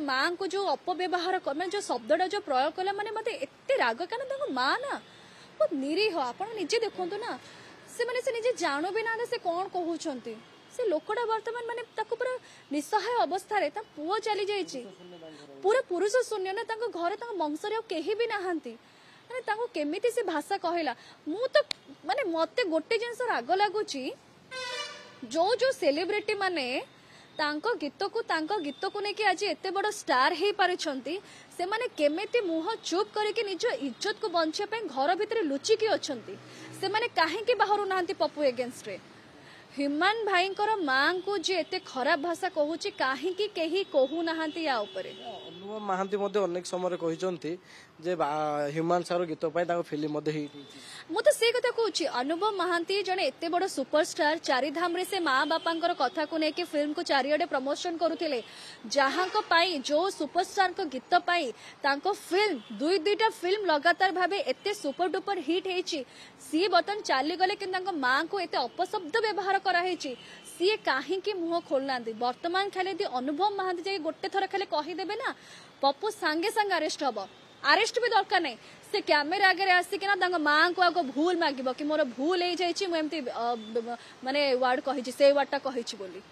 माँ को जो अपव्यवहार मैं जो शब्दटा जो प्रयोग कला माने मते एते राग कारण माँ ना बहुत निरीह आप निजे देखु ना से माने से निजे जाणु भी ना से कौन कहउछंती से लोकटा वर्तमान माने ताको पूरा निसहाय अवस्था रे ता पुओ चली जाईची पूरा पुरुष शून्य ना ताको घरे ताको वंश रे केही भी नाहांती माने ताको केमिति से भाषा कहला मु तो माने मते गोटे जिंस राग लागुची जो जो सेलिब्रिटी माने तांको गीत को लेके आज एते बड़ स्टार हे पारिछंती से माने केमिति मुह चुप करके निज इज्जत को बंचे पे घर भितर लुचिकी अछंती से माने काहे के बाहरु नांती पप्पू एगेंस्ट रे ह्यूमन भाईंकर मां को जे एते खराब भाषा कहूची काहे की केही कहू नाहांती या ऊपर अनुपम महांती मध्ये अनेक समय कहिसंती जे ह्यूमन सारो गीत पय ताको फिल्म मध्ये हिट मु तो से कथा कहूची अनुपम महांती जने एते बड़ सुपरस्टार चारिधाम रे से माँ बापांकर कथा को लेके फिल्म को चारियाडे प्रमोशन करुथिले जहां को पाई जो सुपरस्टार को गीत पाई तांको फिल्म दुईटा फिल्म लगातार भाबे एते सुपर डुपर हिट हेची सी बतन चाली गले कि तांको माँ को एते अपशब्द व्यवहार करा हेची सी काहे की मुह खोलना वर्तमान खाली दी अनुभव महांती जे गोटे थर खाली कहि देबे ना पप्पू सांगे सांगे अरेस्ट हबो अरेस्ट भी दरकार नहीं से कैमेरा आगे आसिकिना तांको माँ को आगो भूल मागिबो कि मोर भूल हे जाईची मु एमती माने वर्ड कहिची से वर्डटा कहिची बोली।